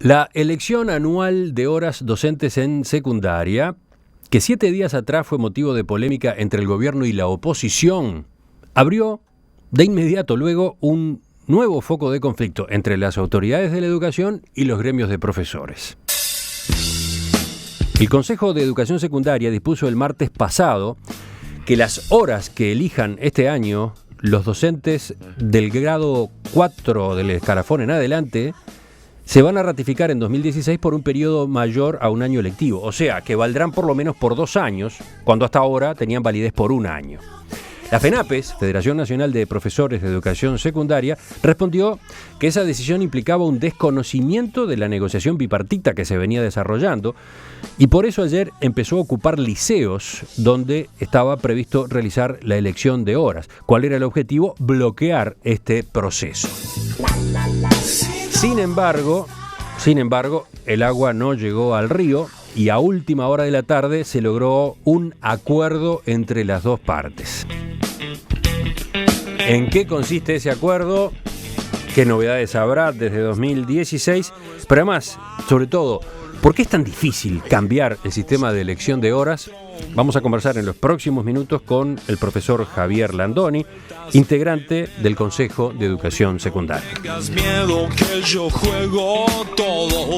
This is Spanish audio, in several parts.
La elección anual de horas docentes en secundaria, que 7 días atrás fue motivo de polémica entre el gobierno y la oposición, abrió de inmediato luego un nuevo foco de conflicto entre las autoridades de la educación y los gremios de profesores. El Consejo de Educación Secundaria dispuso el martes pasado que las horas que elijan este año los docentes del grado 4 del escalafón en adelante se van a ratificar en 2016 por un periodo mayor a un año lectivo, o sea, que valdrán por lo menos por 2 años, cuando hasta ahora tenían validez por 1 año. La FENAPES, Federación Nacional de Profesores de Educación Secundaria, respondió que esa decisión implicaba un desconocimiento de la negociación bipartita que se venía desarrollando y por eso ayer empezó a ocupar liceos donde estaba previsto realizar la elección de horas. ¿Cuál era el objetivo? Bloquear este proceso. Sin embargo, el agua no llegó al río y a última hora de la tarde se logró un acuerdo entre las dos partes. ¿En qué consiste ese acuerdo? ¿Qué novedades habrá desde 2016? Pero además, sobre todo, ¿por qué es tan difícil cambiar el sistema de elección de horas? Vamos a conversar en los próximos minutos con el profesor Javier Landoni, integrante del Consejo de Educación Secundaria.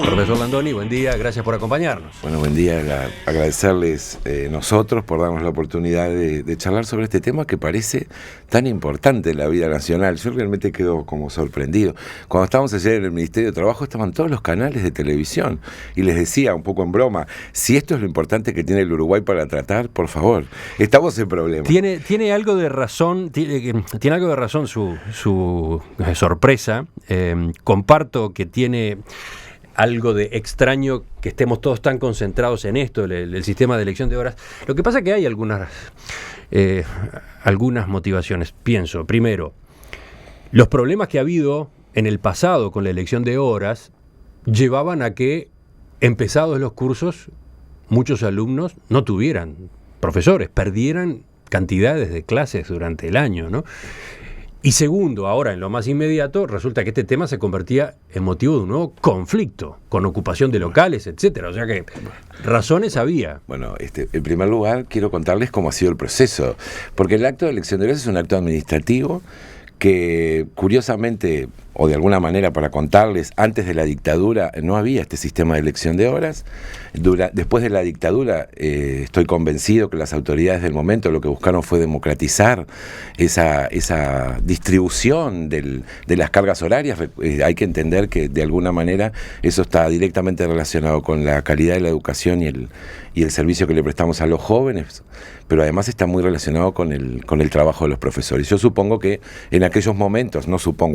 Profesor Landoni, buen día, gracias por acompañarnos. Bueno, buen día, agradecerles nosotros por darnos la oportunidad de charlar sobre este tema que parece tan importante en la vida nacional. Yo realmente quedo como sorprendido. Cuando estábamos ayer en el Ministerio de Trabajo estaban todos los canales de televisión y les decía un poco en broma, si esto es lo importante que tiene el Uruguay para tratar, por favor, estamos en problemas. Tiene algo de razón, tiene algo de razón su sorpresa. Comparto que tiene algo de extraño que estemos todos tan concentrados en esto, el sistema de elección de horas. Lo que pasa es que hay algunas motivaciones. Pienso, primero, los problemas que ha habido en el pasado con la elección de horas llevaban a que, empezados los cursos, muchos alumnos no tuvieran profesores, perdieran cantidades de clases durante el año, ¿no? Y segundo, ahora en lo más inmediato, resulta que este tema se convertía en motivo de un nuevo conflicto, con ocupación de locales, etcétera. O sea que razones había. Bueno, en primer lugar, quiero contarles cómo ha sido el proceso, porque el acto de elección de horas es un acto administrativo que, curiosamente, o de alguna manera para contarles, antes de la dictadura no había este sistema de elección de horas. Después de la dictadura estoy convencido que las autoridades del momento lo que buscaron fue democratizar esa distribución de las cargas horarias. Hay que entender que de alguna manera eso está directamente relacionado con la calidad de la educación y el servicio que le prestamos a los jóvenes, pero además está muy relacionado con el trabajo de los profesores. Yo supongo que en aquellos momentos,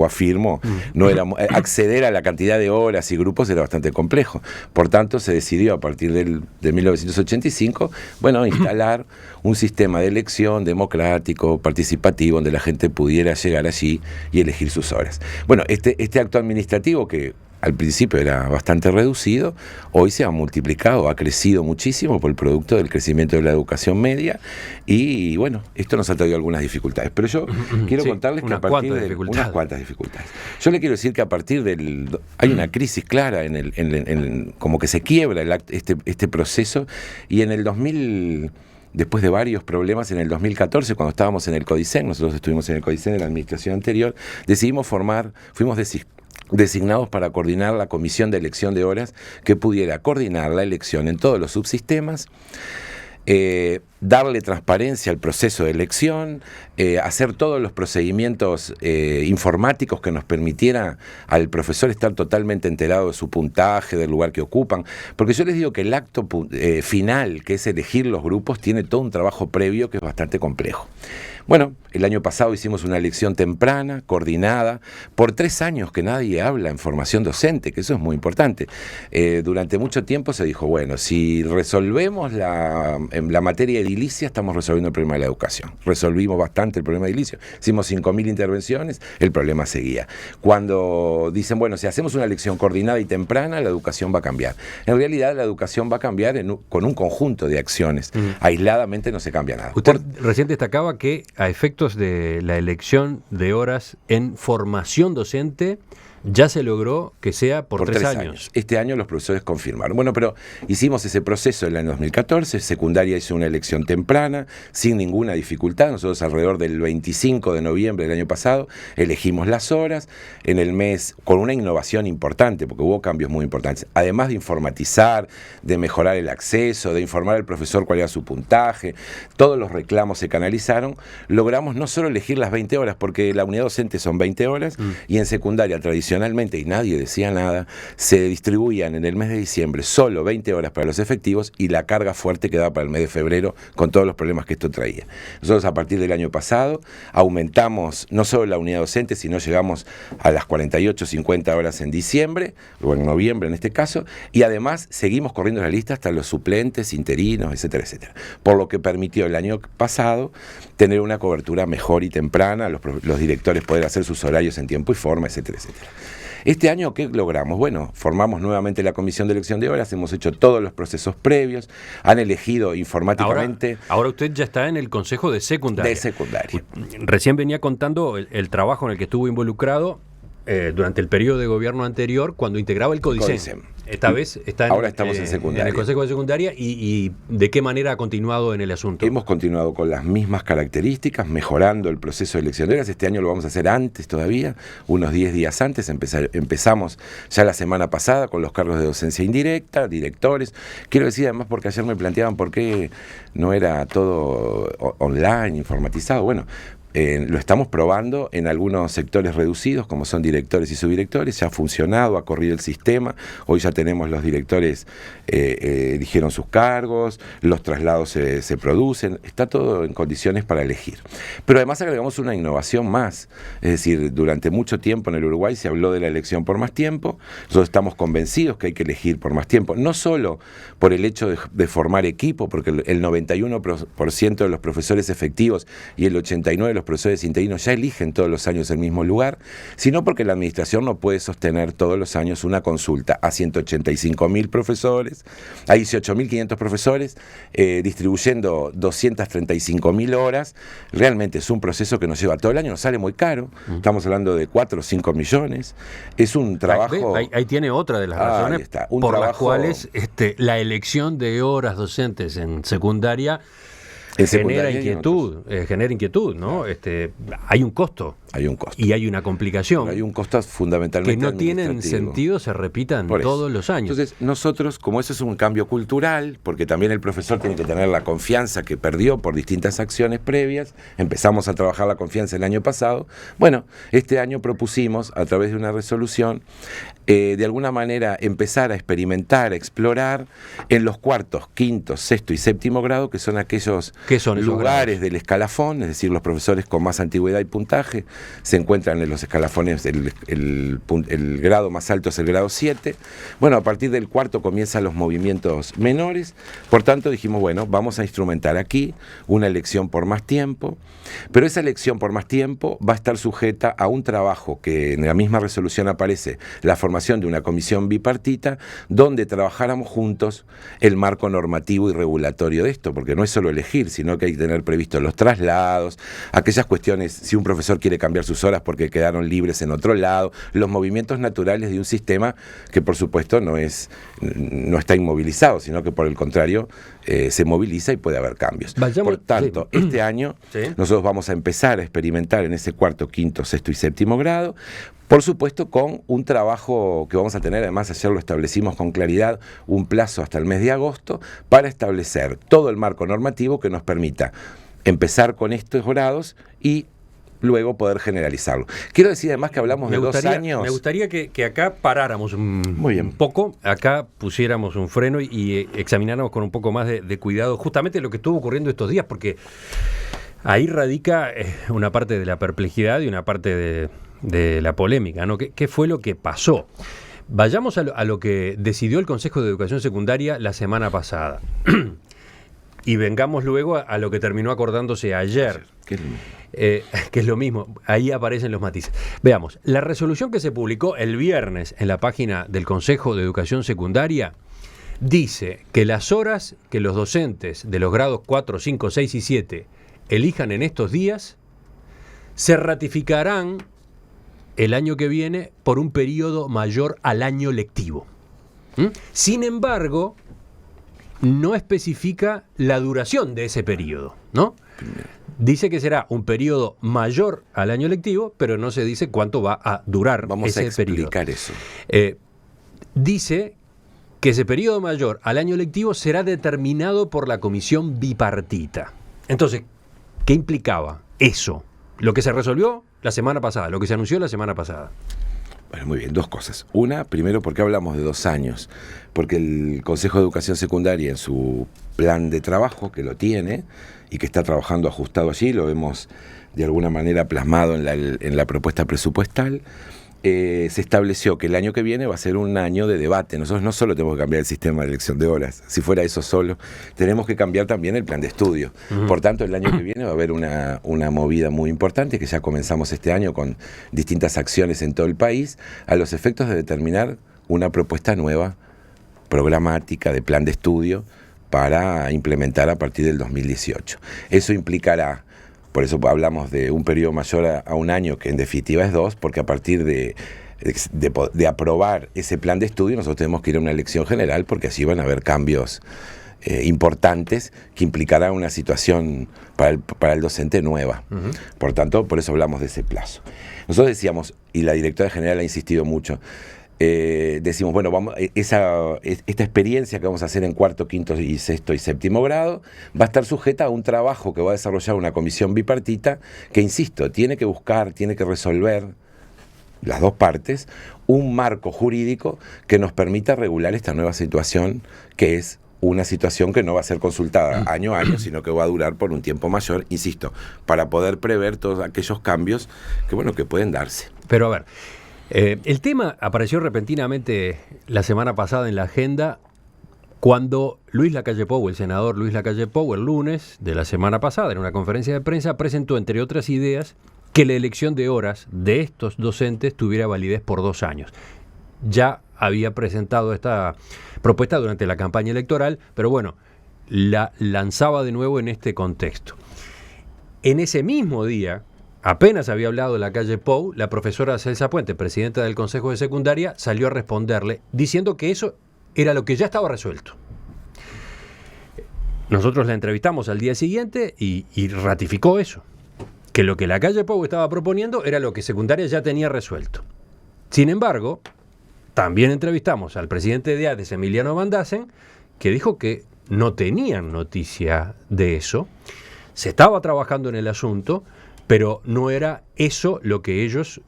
afirmo, no era, acceder a la cantidad de horas y grupos era bastante complejo. Por tanto, se decidió a partir de 1985, instalar un sistema de elección democrático, participativo, donde la gente pudiera llegar allí y elegir sus horas. Bueno, este acto administrativo que al principio era bastante reducido, hoy se ha multiplicado, ha crecido muchísimo por el producto del crecimiento de la educación media y bueno, esto nos ha traído algunas dificultades. Pero yo quiero contarles que a partir de unas cuantas dificultades. Yo le quiero decir que a partir hay una crisis clara como que se quiebra este proceso y en el 2000... Después de varios problemas, en el 2014, cuando estábamos en el CODICEN, nosotros estuvimos en el CODICEN en la administración anterior, fuimos designados para coordinar la comisión de elección de horas que pudiera coordinar la elección en todos los subsistemas, darle transparencia al proceso de elección, hacer todos los procedimientos informáticos que nos permitiera al profesor estar totalmente enterado de su puntaje, del lugar que ocupan, porque yo les digo que el acto final, que es elegir los grupos, tiene todo un trabajo previo que es bastante complejo. Bueno, el año pasado hicimos una elección temprana, coordinada, por 3 años que nadie habla en formación docente, que eso es muy importante. Durante mucho tiempo se dijo, bueno, si resolvemos la materia edilicia, estamos resolviendo el problema de la educación. Resolvimos bastante el problema edilicio. Hicimos 5.000 intervenciones, el problema seguía. Cuando dicen, bueno, si hacemos una elección coordinada y temprana, la educación va a cambiar. En realidad, la educación va a cambiar con un conjunto de acciones. Aisladamente no se cambia nada. Usted recién destacaba que a efectos de la elección de horas en formación docente ya se logró que sea por 3 años. Este año los profesores confirmaron. Bueno, pero hicimos ese proceso en el año 2014, secundaria hizo una elección temprana, sin ninguna dificultad. Nosotros alrededor del 25 de noviembre del año pasado elegimos las horas, en el mes, con una innovación importante, porque hubo cambios muy importantes. Además de informatizar, de mejorar el acceso, de informar al profesor cuál era su puntaje, todos los reclamos se canalizaron, logramos no solo elegir las 20 horas, porque la unidad docente son 20 horas, y en secundaria tradicionalmente, y nadie decía nada, se distribuían en el mes de diciembre solo 20 horas para los efectivos y la carga fuerte quedaba para el mes de febrero con todos los problemas que esto traía. Nosotros a partir del año pasado aumentamos no solo la unidad docente, sino llegamos a las 48, 50 horas en diciembre, o en noviembre en este caso, y además seguimos corriendo la lista hasta los suplentes, interinos, etcétera, etcétera. Por lo que permitió el año pasado tener una cobertura mejor y temprana, los directores poder hacer sus horarios en tiempo y forma, etcétera, etcétera. Este año, ¿qué logramos? Bueno, formamos nuevamente la comisión de elección de horas, hemos hecho todos los procesos previos, han elegido informáticamente... Ahora usted ya está en el Consejo de Secundaria. De Secundaria. Recién venía contando el trabajo en el que estuvo involucrado durante el periodo de gobierno anterior, cuando integraba el CODICEM. Esta vez está ahora estamos en secundaria. En el Consejo de Secundaria y ¿de qué manera ha continuado en el asunto? Hemos continuado con las mismas características, mejorando el proceso de elección de horas. Este año lo vamos a hacer antes todavía, unos 10 días antes. Empezamos ya la semana pasada con los cargos de docencia indirecta, directores. Quiero decir además, porque ayer me planteaban por qué no era todo online, informatizado. Bueno, lo estamos probando en algunos sectores reducidos, como son directores y subdirectores. Ya ha funcionado, ha corrido el sistema. Hoy ya tenemos los directores, eligieron sus cargos, los traslados se producen. Está todo en condiciones para elegir. Pero además agregamos una innovación más. Es decir, durante mucho tiempo en el Uruguay se habló de la elección por más tiempo. Nosotros estamos convencidos que hay que elegir por más tiempo. No solo por el hecho de formar equipo, porque el 91% de los profesores efectivos y el 89% de los profesores interinos ya eligen todos los años el mismo lugar, sino porque la administración no puede sostener todos los años una consulta a 185.000 profesores, a 18.500 profesores, distribuyendo 235.000 horas. Realmente es un proceso que nos lleva todo el año, nos sale muy caro, estamos hablando de 4 o 5 millones, es un trabajo... Ahí tiene otra de las razones por las cuales la elección de horas docentes en secundaria genera inquietud, ¿no? Hay un costo. Hay un costo. Y hay una complicación. Pero hay un costo fundamentalmente que no tienen sentido, se repitan todos los años. Entonces, nosotros, como eso es un cambio cultural, porque también el profesor tiene que tener la confianza que perdió por distintas acciones previas, empezamos a trabajar la confianza el año pasado. Bueno, este año propusimos, a través de una resolución, de alguna manera empezar a experimentar, a explorar en los cuartos, quinto, sexto y séptimo grado, que son aquellos lugares del escalafón, es decir, los profesores con más antigüedad y puntaje se encuentran en los escalafones, el grado más alto es el grado 7. Bueno, a partir del cuarto comienzan los movimientos menores, por tanto dijimos, bueno, vamos a instrumentar aquí una elección por más tiempo, pero esa elección por más tiempo va a estar sujeta a un trabajo que en la misma resolución aparece, la formación de una comisión bipartita, donde trabajáramos juntos el marco normativo y regulatorio de esto, porque no es solo elegir, sino que hay que tener previstos los traslados, aquellas cuestiones, si un profesor quiere cambiar sus horas porque quedaron libres en otro lado, los movimientos naturales de un sistema que por supuesto no está inmovilizado, sino que por el contrario se moviliza y puede haber cambios. Por tanto, este año nosotros vamos a empezar a experimentar en ese cuarto, quinto, sexto y séptimo grado, por supuesto con un trabajo que vamos a tener, además ayer lo establecimos con claridad, un plazo hasta el mes de agosto para establecer todo el marco normativo que nos permita empezar con estos grados y luego poder generalizarlo. Quiero decir además que hablamos de 2 años. Me gustaría que acá paráramos un poco, acá pusiéramos un freno y examináramos con un poco más de cuidado justamente lo que estuvo ocurriendo estos días, porque ahí radica una parte de la perplejidad y una parte de la polémica, ¿no? ¿Qué fue lo que pasó? Vayamos a lo que decidió el Consejo de Educación Secundaria la semana pasada. Y vengamos luego a lo que terminó acordándose ayer. Que es lo mismo, ahí aparecen los matices. Veamos, la resolución que se publicó el viernes en la página del Consejo de Educación Secundaria dice que las horas que los docentes de los grados 4, 5, 6 y 7 elijan en estos días se ratificarán el año que viene por un periodo mayor al año lectivo. Sin embargo, no especifica la duración de ese periodo, ¿no? Dice que será un periodo mayor al año lectivo, pero no se dice cuánto va a durar ese periodo. Vamos a explicar eso. Dice que ese periodo mayor al año lectivo será determinado por la comisión bipartita. Entonces, ¿qué implicaba eso? Lo que se resolvió la semana pasada, lo que se anunció la semana pasada. Bueno, muy bien, dos cosas. Una, primero, ¿por qué hablamos de 2 años? Porque el Consejo de Educación Secundaria, en su plan de trabajo, que lo tiene y que está trabajando ajustado allí, lo vemos de alguna manera plasmado en la propuesta presupuestal, se estableció que el año que viene va a ser un año de debate. Nosotros no solo tenemos que cambiar el sistema de elección de horas, si fuera eso solo, tenemos que cambiar también el plan de estudio. Por tanto, el año que viene va a haber una movida muy importante, que ya comenzamos este año con distintas acciones en todo el país, a los efectos de determinar una propuesta nueva, programática, de plan de estudio, para implementar a partir del 2018. Eso implicará, por eso hablamos de un periodo mayor a un año, que en definitiva es 2, porque a partir de aprobar ese plan de estudio nosotros tenemos que ir a una elección general, porque así van a haber cambios importantes que implicarán una situación para el docente nueva. Por tanto, por eso hablamos de ese plazo. Nosotros decíamos, y la directora general ha insistido mucho, decimos, bueno, esta experiencia que vamos a hacer en 4º, 5º y 6º y 7º grado va a estar sujeta a un trabajo que va a desarrollar una comisión bipartita que, insisto, tiene que buscar, tiene que resolver, las dos partes, un marco jurídico que nos permita regular esta nueva situación, que es una situación que no va a ser consultada año a año, sino que va a durar por un tiempo mayor, insisto, para poder prever todos aquellos cambios que pueden darse. Pero a ver, el tema apareció repentinamente la semana pasada en la agenda cuando Luis Lacalle Pou, el senador Luis Lacalle Pou, el lunes de la semana pasada, en una conferencia de prensa, presentó, entre otras ideas, que la elección de horas de estos docentes tuviera validez por 2 años. Ya había presentado esta propuesta durante la campaña electoral, pero bueno, la lanzaba de nuevo en este contexto. En ese mismo día, apenas había hablado Lacalle Pou, la profesora Celsa Puente, presidenta del Consejo de Secundaria, salió a responderle diciendo que eso era lo que ya estaba resuelto. Nosotros la entrevistamos al día siguiente y ratificó eso, que lo que Lacalle Pou estaba proponiendo era lo que Secundaria ya tenía resuelto. Sin embargo, también entrevistamos al presidente de ADES, Emiliano Van Dassen, que dijo que no tenían noticia de eso, se estaba trabajando en el asunto, pero no era eso lo que ellos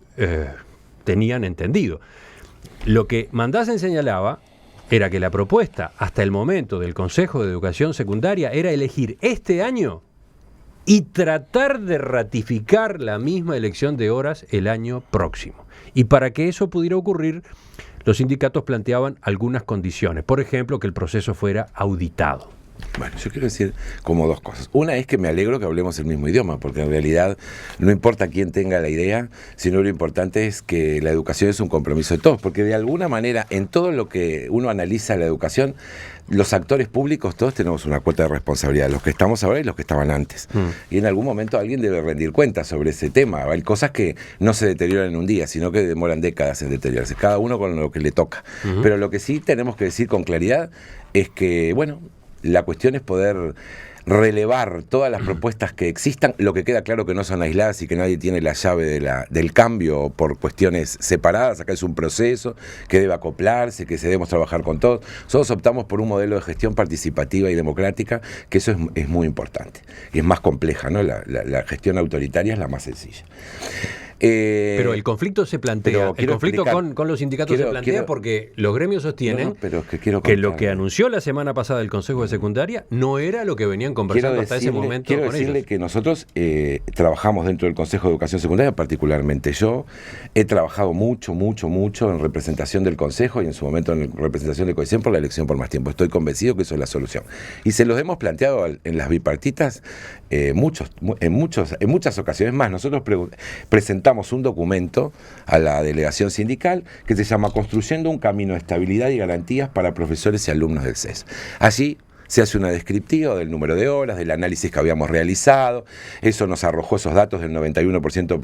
tenían entendido. Lo que Van Dassen señalaba era que la propuesta hasta el momento del Consejo de Educación Secundaria era elegir este año y tratar de ratificar la misma elección de horas el año próximo. Y para que eso pudiera ocurrir, los sindicatos planteaban algunas condiciones. Por ejemplo, que el proceso fuera auditado. Bueno, yo quiero decir como 2 cosas. Una es que me alegro que hablemos el mismo idioma, porque en realidad no importa quién tenga la idea, sino lo importante es que la educación es un compromiso de todos, porque de alguna manera en todo lo que uno analiza la educación, los actores públicos todos tenemos una cuota de responsabilidad, los que estamos ahora y los que estaban antes. Y en algún momento alguien debe rendir cuentas sobre ese tema. Hay cosas que no se deterioran en un día, sino que demoran décadas en deteriorarse, cada uno con lo que le toca. Pero lo que sí tenemos que decir con claridad es que, bueno, la cuestión es poder relevar todas las propuestas que existan. Lo que queda claro que no son aisladas y que nadie tiene la llave del cambio por cuestiones separadas. Acá es un proceso que debe acoplarse, que debemos trabajar con todos. Nosotros optamos por un modelo de gestión participativa y democrática, que eso es muy importante. Y es más compleja, ¿no? La gestión autoritaria es la más sencilla. Pero el conflicto se plantea, el conflicto con los sindicatos se plantea porque los gremios sostienen que lo que anunció la semana pasada el Consejo de Secundaria no era lo que venían conversando hasta ese momento con ellos. Quiero decirle que nosotros trabajamos dentro del Consejo de Educación Secundaria, particularmente yo, he trabajado mucho en representación del Consejo y en su momento en representación de Cohesión por la elección por más tiempo. Estoy convencido que eso es la solución. Y se los hemos planteado en las bipartitas en muchas ocasiones más. Nosotros presentamos un documento a la delegación sindical que se llama Construyendo un camino de estabilidad y garantías para profesores y alumnos del CES. Allí se hace una descriptiva del número de horas, del análisis que habíamos realizado, eso nos arrojó esos datos del 91%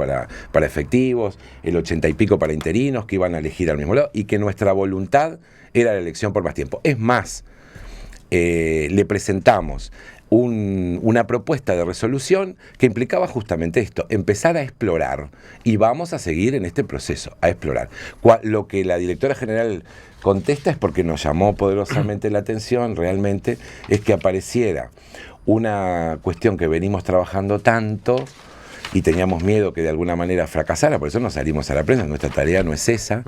para efectivos, el 80 y pico para interinos que iban a elegir al mismo lado, y que nuestra voluntad era la elección por más tiempo. Es más, le presentamos una propuesta de resolución que implicaba justamente esto, empezar a explorar, y vamos a seguir en este proceso, a explorar. Lo que la directora general contesta es porque nos llamó poderosamente la atención, realmente, es que apareciera una cuestión que venimos trabajando tanto y teníamos miedo que de alguna manera fracasara, por eso nos salimos a la prensa, nuestra tarea no es esa,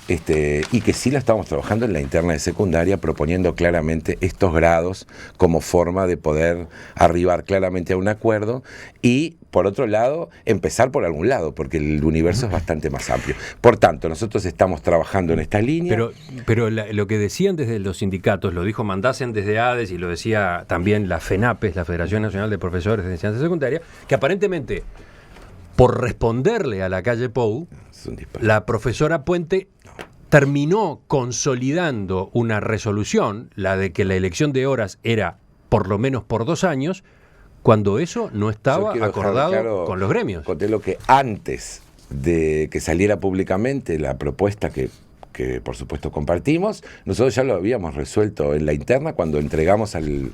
y que sí la estamos trabajando en la interna de secundaria, proponiendo claramente estos grados como forma de poder arribar claramente a un acuerdo y, por otro lado, empezar por algún lado, porque el universo es bastante más amplio. Por tanto, nosotros estamos trabajando en esta línea. Pero lo que decían desde los sindicatos, lo dijo Mandasen desde ADES y lo decía también la FENAPES, la Federación Nacional de Profesores de Enseñanza Secundaria, que aparentemente, por responderle a la calle Pou, la profesora Puente terminó consolidando una resolución, la de que la elección de horas era por lo menos por 2 años, cuando eso no estaba acordado con los gremios. Conté lo que antes de que saliera públicamente la propuesta que por supuesto compartimos, nosotros ya lo habíamos resuelto en la interna cuando entregamos al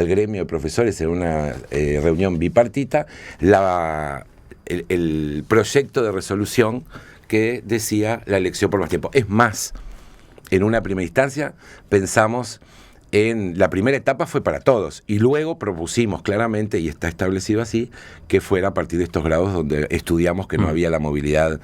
gremio de profesores en una reunión bipartita el proyecto de resolución que decía la elección por más tiempo. Es más, en una primera instancia pensamos en la primera etapa fue para todos y luego propusimos claramente, y está establecido así, que fuera a partir de estos grados donde estudiamos que no había la movilidad,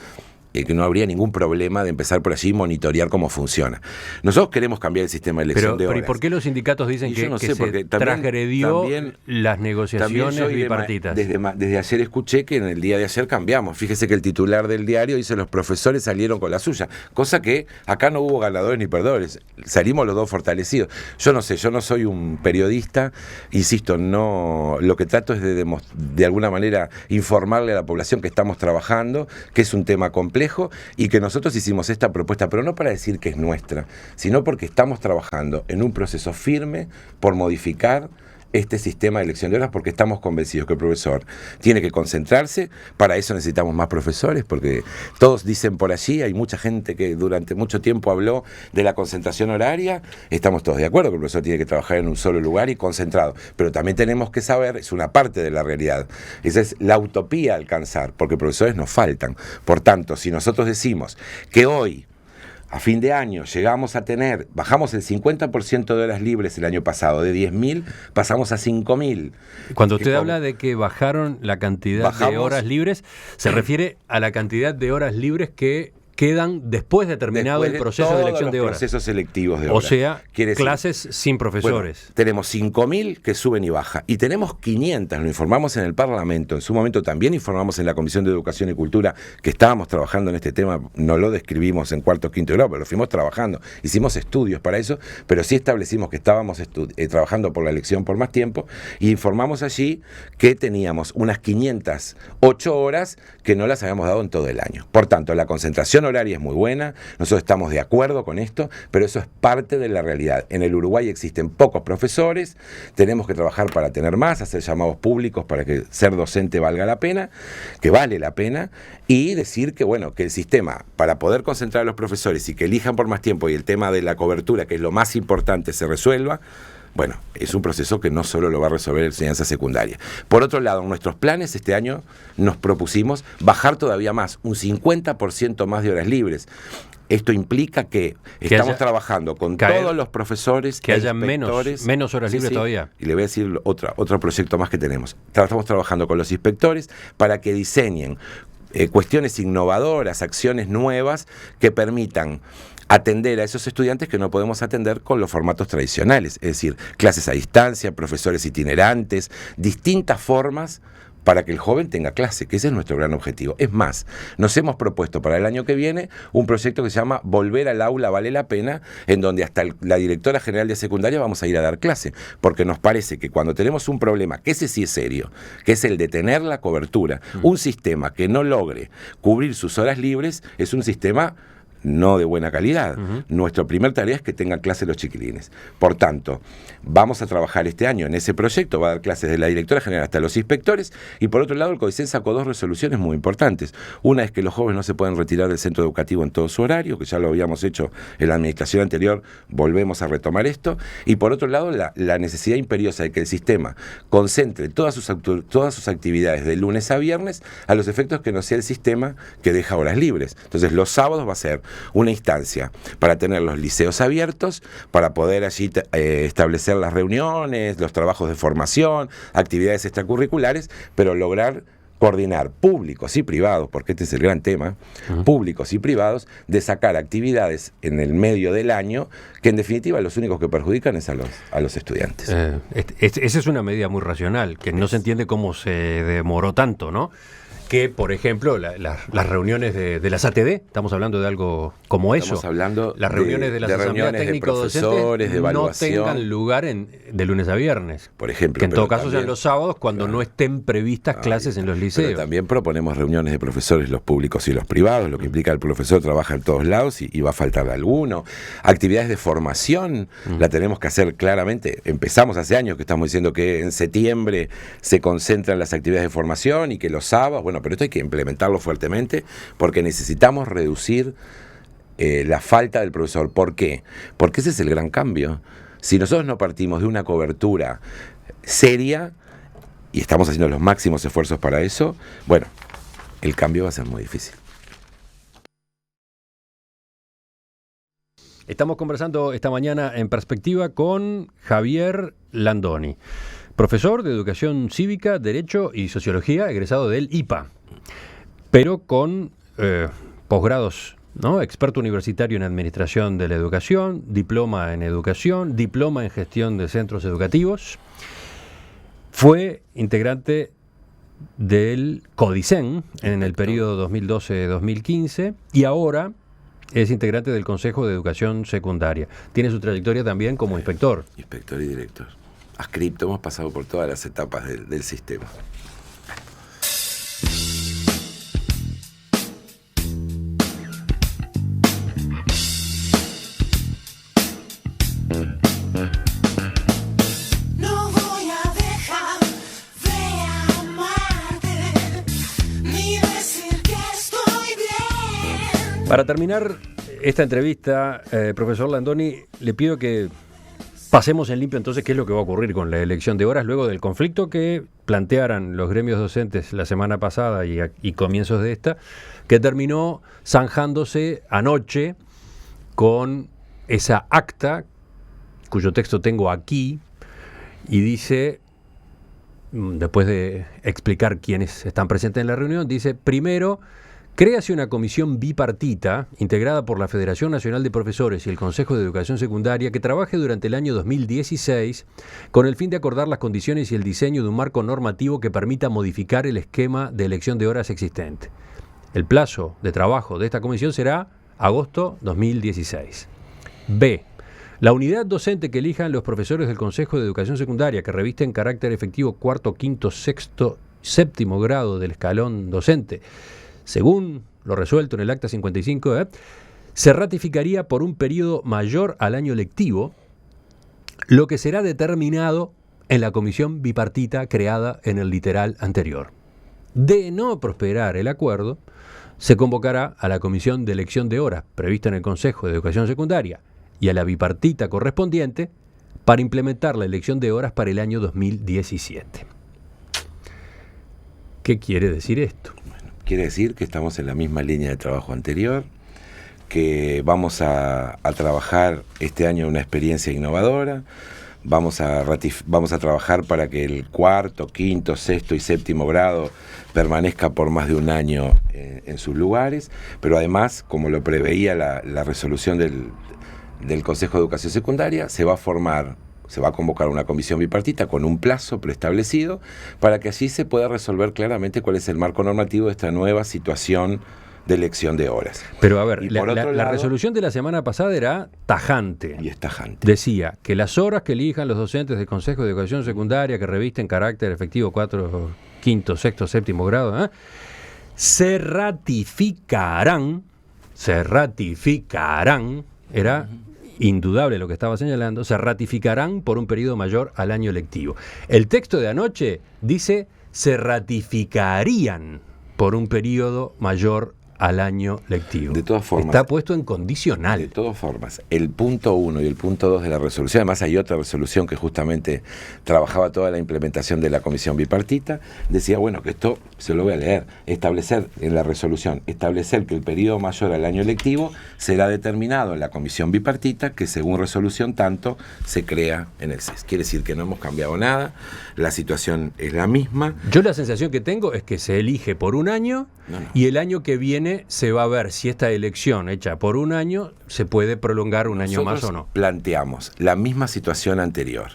que no habría ningún problema de empezar por allí y monitorear cómo funciona. Nosotros queremos cambiar el sistema de elección de horas. Pero ¿y por qué los sindicatos dicen que se transgredió las negociaciones bipartitas? Desde ayer escuché que en el día de ayer cambiamos. Fíjese que el titular del diario dice los profesores salieron con la suya, cosa que acá no hubo ganadores ni perdedores, salimos los dos fortalecidos. Yo no sé, yo no soy un periodista, insisto, no, lo que trato es de alguna manera informarle a la población que estamos trabajando, que es un tema complejo, y que nosotros hicimos esta propuesta, pero no para decir que es nuestra, sino porque estamos trabajando en un proceso firme por modificar este sistema de elección de horas, porque estamos convencidos que el profesor tiene que concentrarse. Para eso necesitamos más profesores, porque todos dicen por allí, hay mucha gente que durante mucho tiempo habló de la concentración horaria, estamos todos de acuerdo que el profesor tiene que trabajar en un solo lugar y concentrado, pero también tenemos que saber, es una parte de la realidad, esa es la utopía a alcanzar, porque profesores nos faltan. Por tanto, si nosotros decimos que hoy, a fin de año, bajamos el 50% de horas libres el año pasado, de 10.000 pasamos a 5.000. Cuando usted habla de que bajaron la cantidad de horas libres, se refiere a la cantidad de horas libres que quedan después de terminado el proceso de elección de horas. Procesos selectivos de horas. O sea, clases sin profesores. Bueno, tenemos 5.000 que suben y bajan. Y tenemos 500, lo informamos en el Parlamento. En su momento también informamos en la Comisión de Educación y Cultura que estábamos trabajando en este tema. No lo describimos en cuarto o quinto grado, pero lo fuimos trabajando. Hicimos estudios para eso, pero sí establecimos que estábamos trabajando por la elección por más tiempo y informamos allí que teníamos unas 508 horas que no las habíamos dado en todo el año. Por tanto, la concentración horaria es muy buena, nosotros estamos de acuerdo con esto, pero eso es parte de la realidad. En el Uruguay existen pocos profesores, tenemos que trabajar para tener más, hacer llamados públicos para que ser docente valga la pena, que vale la pena, y decir que, bueno, que el sistema, para poder concentrar a los profesores y que elijan por más tiempo y el tema de la cobertura, que es lo más importante, se resuelva. Bueno, es un proceso que no solo lo va a resolver la enseñanza secundaria. Por otro lado, en nuestros planes este año nos propusimos bajar todavía más, un 50% más de horas libres. Esto implica que estamos trabajando con todos los profesores, que haya menos horas libres todavía. Y le voy a decir otro proyecto más que tenemos. Estamos trabajando con los inspectores para que diseñen cuestiones innovadoras, acciones nuevas que permitan atender a esos estudiantes que no podemos atender con los formatos tradicionales, es decir, clases a distancia, profesores itinerantes, distintas formas para que el joven tenga clase, que ese es nuestro gran objetivo. Es más, nos hemos propuesto para el año que viene un proyecto que se llama Volver al aula vale la pena, en donde hasta la directora general de secundaria vamos a ir a dar clase, porque nos parece que cuando tenemos un problema, que ese sí es serio, que es el de tener la cobertura, un sistema que no logre cubrir sus horas libres, es un sistema no de buena calidad. Nuestra primera tarea es que tengan clases los chiquilines. Por tanto, vamos a trabajar este año en ese proyecto, va a dar clases de la directora general hasta los inspectores, y por otro lado el CODICEN sacó 2 resoluciones muy importantes. Una es que los jóvenes no se pueden retirar del centro educativo en todo su horario, que ya lo habíamos hecho en la administración anterior, volvemos a retomar esto, y por otro lado la necesidad imperiosa de que el sistema concentre todas sus actividades de lunes a viernes a los efectos que no sea el sistema que deja horas libres. Entonces los sábados va a ser una instancia para tener los liceos abiertos, para poder allí establecer las reuniones, los trabajos de formación, actividades extracurriculares, pero lograr coordinar públicos y privados, porque este es el gran tema, públicos y privados, de sacar actividades en el medio del año que en definitiva los únicos que perjudican es a los estudiantes. Esa es una medida muy racional, que no se entiende cómo se demoró tanto, ¿no? Que, por ejemplo, las reuniones de las ATD, estamos hablando de algo como eso. Estamos hablando las reuniones de las asambleas técnico-docentes no tengan lugar de lunes a viernes. Por ejemplo. Que en todo caso sean los sábados cuando no estén previstas clases en los liceos. Pero también proponemos reuniones de profesores, los públicos y los privados, lo que implica el profesor trabaja en todos lados y va a faltar alguno. Actividades de formación, la tenemos que hacer claramente. Empezamos hace años que estamos diciendo que en septiembre se concentran las actividades de formación y que los sábados, bueno, pero esto hay que implementarlo fuertemente porque necesitamos reducir la falta del profesor. ¿Por qué? Porque ese es el gran cambio. Si nosotros no partimos de una cobertura seria, y estamos haciendo los máximos esfuerzos para eso, bueno, el cambio va a ser muy difícil. Estamos conversando esta mañana en Perspectiva con Javier Landoni, profesor de Educación Cívica, Derecho y Sociología, egresado del IPA, pero con posgrados, ¿no? Experto universitario en Administración de la Educación, diploma en Educación, diploma en Gestión de Centros Educativos. Fue integrante del CODICEN en el periodo 2012-2015 y ahora es integrante del Consejo de Educación Secundaria. Tiene su trayectoria también como inspector. Inspector y director. Adscripto, hemos pasado por todas las etapas del sistema. No voy a dejar de amarte, ni decir que estoy bien. Para terminar esta entrevista, profesor Landoni, le pido que pasemos en limpio entonces qué es lo que va a ocurrir con la elección de horas luego del conflicto que plantearan los gremios docentes la semana pasada y comienzos de esta, que terminó zanjándose anoche con esa acta, cuyo texto tengo aquí, y dice, después de explicar quiénes están presentes en la reunión, dice, primero, créase una comisión bipartita integrada por la Federación Nacional de Profesores y el Consejo de Educación Secundaria que trabaje durante el año 2016 con el fin de acordar las condiciones y el diseño de un marco normativo que permita modificar el esquema de elección de horas existente. El plazo de trabajo de esta comisión será agosto 2016. B. La unidad docente que elijan los profesores del Consejo de Educación Secundaria que revisten carácter efectivo cuarto, quinto, sexto, séptimo grado del escalón docente, según lo resuelto en el acta 55, se ratificaría por un periodo mayor al año lectivo, lo que será determinado en la comisión bipartita creada en el literal anterior. De no prosperar el acuerdo, se convocará a la comisión de elección de horas prevista en el Consejo de Educación Secundaria y a la bipartita correspondiente para implementar la elección de horas para el año 2017. ¿Qué quiere decir esto? Quiere decir que estamos en la misma línea de trabajo anterior, que vamos a trabajar este año una experiencia innovadora, vamos a trabajar para que el cuarto, quinto, sexto y séptimo grado permanezca por más de un año en sus lugares, pero además, como lo preveía la resolución del Consejo de Educación Secundaria, se va a convocar una comisión bipartita con un plazo preestablecido para que así se pueda resolver claramente cuál es el marco normativo de esta nueva situación de elección de horas. Pero a ver, la resolución de la semana pasada era tajante. Y es tajante. Decía que las horas que elijan los docentes del Consejo de Educación Secundaria que revisten carácter efectivo cuarto, quinto, sexto, séptimo grado, se ratificarán se ratificarán, era indudable lo que estaba señalando, se ratificarán por un periodo mayor al año lectivo. El texto de anoche dice se ratificarían por un periodo mayor al año lectivo. De todas formas, está puesto en condicional. De todas formas, el punto 1 y el punto 2 de la resolución, además hay otra resolución que justamente trabajaba toda la implementación de la comisión bipartita, decía, bueno, que esto, se lo voy a leer, establecer en la resolución, establecer que el periodo mayor al año lectivo será determinado en la comisión bipartita, que según resolución tanto se crea en el CES. Quiere decir que no hemos cambiado nada, la situación es la misma. Yo la sensación que tengo es que se elige por un año y el año que viene se va a ver si esta elección hecha por un año se puede prolongar un año más o no. Planteamos la misma situación anterior.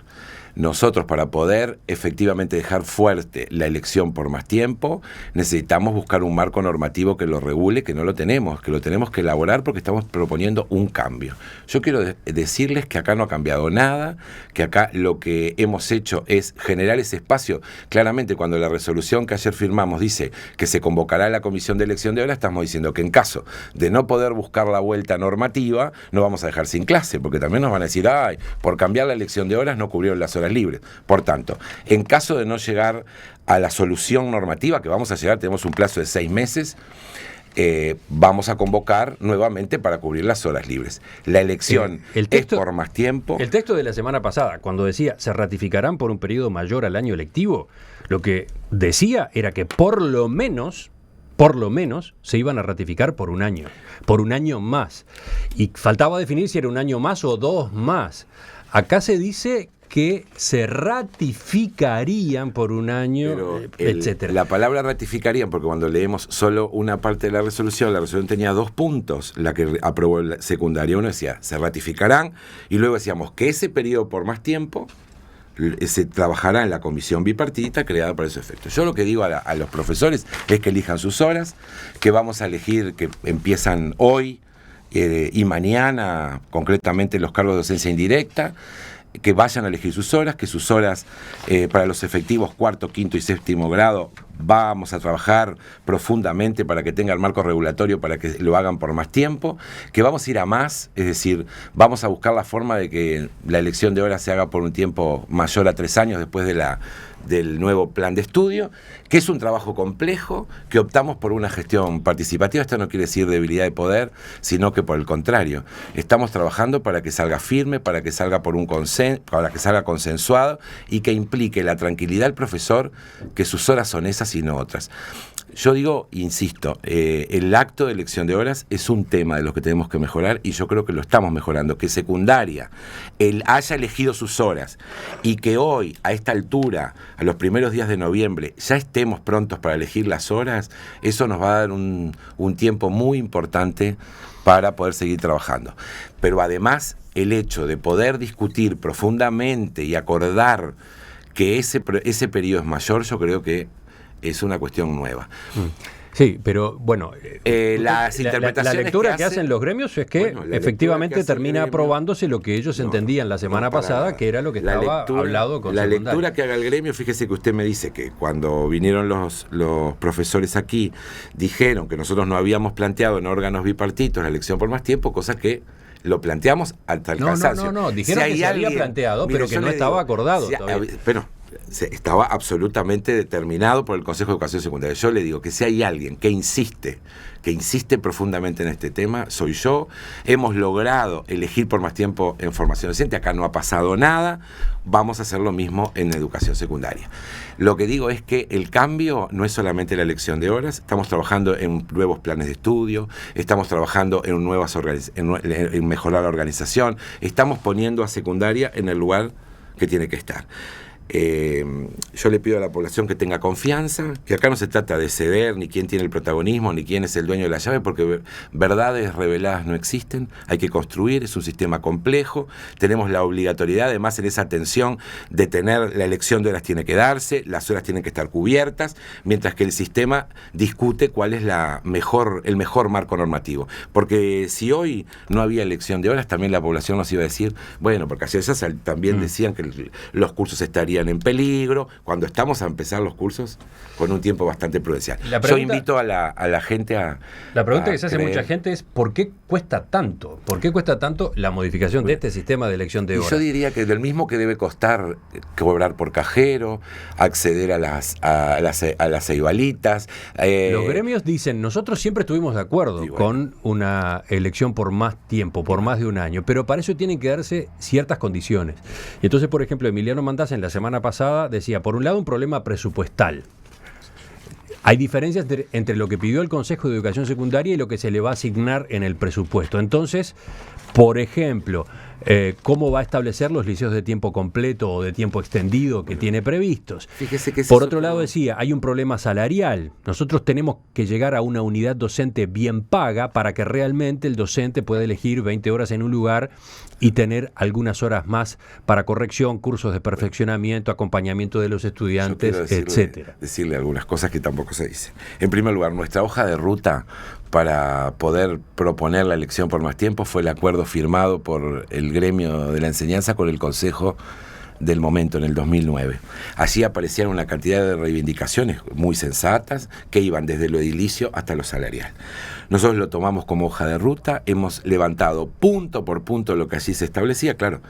Nosotros, para poder efectivamente dejar fuerte la elección por más tiempo, necesitamos buscar un marco normativo que lo regule, que no lo tenemos, que lo tenemos que elaborar porque estamos proponiendo un cambio. Yo quiero decirles que acá no ha cambiado nada, que acá lo que hemos hecho es generar ese espacio. Claramente, cuando la resolución que ayer firmamos dice que se convocará a la comisión de elección de horas, estamos diciendo que en caso de no poder buscar la vuelta normativa, no vamos a dejar sin clase, porque también nos van a decir, ay, por cambiar la elección de horas no cubrieron las horas libres. Por tanto, en caso de no llegar a la solución normativa, que vamos a llegar, tenemos un plazo de 6 meses, vamos a convocar nuevamente para cubrir las horas libres. La elección el texto, es por más tiempo. El texto de la semana pasada, cuando decía se ratificarán por un periodo mayor al año lectivo, lo que decía era que por lo menos se iban a ratificar por un año más. Y faltaba definir si era un año más o 2 más. Acá se dice que se ratificarían por un año, etcétera. La palabra ratificarían, porque cuando leemos solo una parte de la resolución tenía 2 puntos, la que aprobó el secundario. Uno decía, se ratificarán, y luego decíamos que ese periodo por más tiempo se trabajará en la comisión bipartita creada para ese efecto. Yo lo que digo a los profesores es que elijan sus horas, que vamos a elegir, que empiezan hoy y mañana, concretamente los cargos de docencia indirecta, que vayan a elegir sus horas, que sus horas para los efectivos 4º, 5º y 7º grado vamos a trabajar profundamente para que tengan marco regulatorio, para que lo hagan por más tiempo, que vamos a ir a más, es decir, vamos a buscar la forma de que la elección de horas se haga por un tiempo mayor a 3 años después del nuevo plan de estudio, que es un trabajo complejo, que optamos por una gestión participativa. Esto no quiere decir debilidad de poder, sino que por el contrario, estamos trabajando para que salga firme, para que salga por un para que salga consensuado y que implique la tranquilidad del profesor, que sus horas son esas y no otras. Yo digo, insisto, el acto de elección de horas es un tema de los que tenemos que mejorar y yo creo que lo estamos mejorando. Que secundaria haya elegido sus horas y que hoy, a esta altura, a los primeros días de noviembre, ya estemos prontos para elegir las horas, eso nos va a dar un tiempo muy importante para poder seguir trabajando. Pero además, el hecho de poder discutir profundamente y acordar que ese periodo es mayor, yo creo que es una cuestión nueva. Sí, pero bueno, las interpretaciones la lectura que hacen los gremios es que efectivamente termina aprobándose lo que ellos entendían la semana pasada, que era lo que estaba hablado con la secundaria. lectura que haga el gremio, fíjese que usted me dice que cuando vinieron los profesores aquí, dijeron que nosotros no habíamos planteado en órganos bipartitos la elección por más tiempo, cosa que lo planteamos hasta el cansancio. No, dijeron que se había planteado, pero que no estaba acordado todavía. Pero estaba absolutamente determinado por el Consejo de Educación Secundaria. Yo le digo que si hay alguien que insiste profundamente en este tema, soy yo. Hemos logrado elegir por más tiempo en formación docente, acá no ha pasado nada, vamos a hacer lo mismo en educación secundaria. Lo que digo es que el cambio no es solamente la elección de horas, estamos trabajando en nuevos planes de estudio, estamos trabajando en en mejorar la organización, estamos poniendo a secundaria en el lugar que tiene que estar. Yo le pido a la población que tenga confianza, que acá no se trata de ceder ni quién tiene el protagonismo ni quién es el dueño de la llave, porque verdades reveladas no existen, hay que construir, es un sistema complejo, tenemos la obligatoriedad además en esa tensión de tener la elección de horas tiene que darse, las horas tienen que estar cubiertas, mientras que el sistema discute cuál es el mejor marco normativo, porque si hoy no había elección de horas, también la población nos iba a decir, bueno, porque ayer también decían que los cursos estarían estarían en peligro, cuando estamos a empezar los cursos con un tiempo bastante prudencial. Yo La invito a la gente a... La pregunta a que se hace creer. mucha gente es ¿por qué cuesta tanto? ¿Por qué cuesta tanto la modificación de este sistema de elección de Y horas? yo diría que del mismo que debe costar cobrar por cajero, acceder a las ceibalitas. Los gremios dicen, nosotros siempre estuvimos de acuerdo Y bueno. con una elección por más tiempo, por más de un año, pero para eso tienen que darse ciertas condiciones. Y entonces, por ejemplo, Emiliano Mandás en la semana pasada decía, por un lado, un problema presupuestal. Hay diferencias entre lo que pidió el Consejo de Educación Secundaria y lo que se le va a asignar en el presupuesto. Entonces, por ejemplo, cómo va a establecer los liceos de tiempo completo o de tiempo extendido que tiene previstos. Fíjese que Por otro lado decía, hay un problema salarial. Nosotros tenemos que llegar a una unidad docente bien paga para que realmente el docente pueda elegir 20 horas en un lugar y tener algunas horas más para corrección, cursos de perfeccionamiento, acompañamiento de los estudiantes, etcétera. Decirle algunas cosas que tampoco se dicen. En primer lugar, nuestra hoja de ruta para poder proponer la elección por más tiempo fue el acuerdo firmado por el gremio de la enseñanza con el Consejo del momento, en el 2009. Allí aparecían una cantidad de reivindicaciones muy sensatas que iban desde lo edilicio hasta lo salarial. Nosotros lo tomamos como hoja de ruta, hemos levantado punto por punto lo que allí se establecía, claro.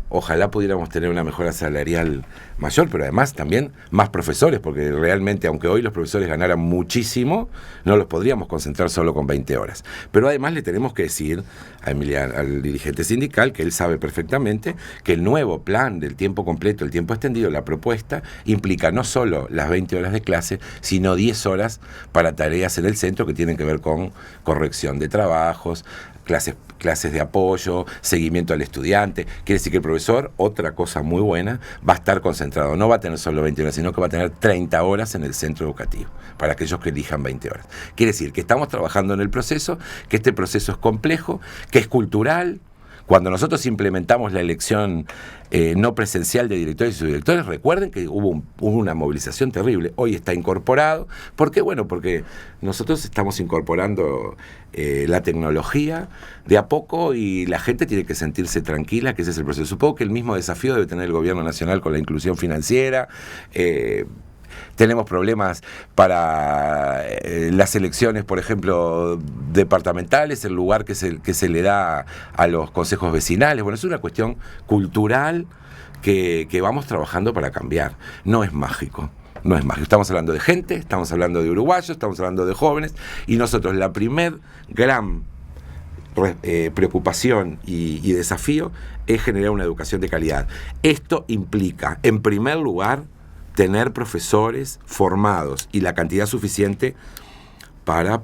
Ojalá pudiéramos tener una mejora salarial mayor, pero además también más profesores, porque realmente, aunque hoy los profesores ganaran muchísimo, no los podríamos concentrar solo con 20 horas. Pero además le tenemos que decir a Emiliano, al dirigente sindical, que él sabe perfectamente que el nuevo plan del tiempo completo, el tiempo extendido, la propuesta, implica no solo las 20 horas de clase, sino 10 horas para tareas en el centro que tienen que ver con corrección de trabajos, clases de apoyo, seguimiento al estudiante. Quiere decir que el profesor, otra cosa muy buena, va a estar concentrado. No va a tener solo 20 horas, sino que va a tener 30 horas en el centro educativo, para aquellos que elijan 20 horas. Quiere decir que estamos trabajando en el proceso, que este proceso es complejo, que es cultural. Cuando nosotros implementamos la elección no presencial de directores y subdirectores, recuerden que hubo una movilización terrible. Hoy está incorporado. ¿Por qué? Bueno, porque nosotros estamos incorporando la tecnología de a poco y la gente tiene que sentirse tranquila, que ese es el proceso. Supongo que el mismo desafío debe tener el gobierno nacional con la inclusión financiera. Tenemos problemas para las elecciones, por ejemplo, departamentales, el lugar que se le da a los consejos vecinales. Bueno, es una cuestión cultural que vamos trabajando para cambiar. No es mágico. No es mágico. Estamos hablando de gente, estamos hablando de uruguayos, estamos hablando de jóvenes, y nosotros la primer gran preocupación y desafío es generar una educación de calidad. Esto implica, en primer lugar, tener profesores formados y la cantidad suficiente para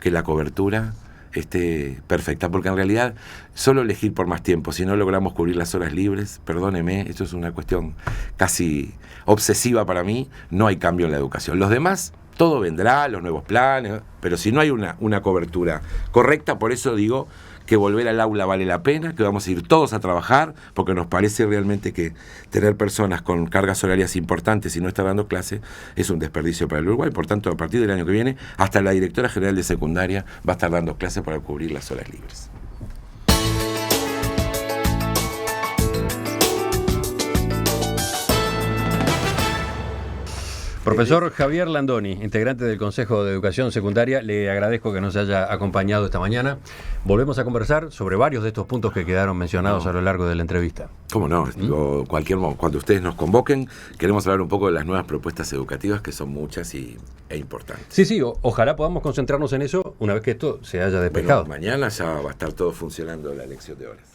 que la cobertura esté perfecta, porque en realidad solo elegir por más tiempo, si no logramos cubrir las horas libres, perdóneme, esto es una cuestión casi obsesiva para mí, no hay cambio en la educación. Los demás, todo vendrá, los nuevos planes, pero si no hay una cobertura correcta, por eso digo que volver al aula vale la pena, que vamos a ir todos a trabajar, porque nos parece realmente que tener personas con cargas horarias importantes y no estar dando clase es un desperdicio para el Uruguay. Por tanto, a partir del año que viene, hasta la directora general de secundaria va a estar dando clase para cubrir las horas libres. Profesor Javier Landoni, integrante del Consejo de Educación Secundaria, le agradezco que nos haya acompañado esta mañana. Volvemos a conversar sobre varios de estos puntos que quedaron mencionados a lo largo de la entrevista. ¿Cómo no? Cuando ustedes nos convoquen, queremos hablar un poco de las nuevas propuestas educativas, que son muchas e importantes. Sí, ojalá podamos concentrarnos en eso una vez que esto se haya despejado. Bueno, mañana ya va a estar todo funcionando la elección de horas.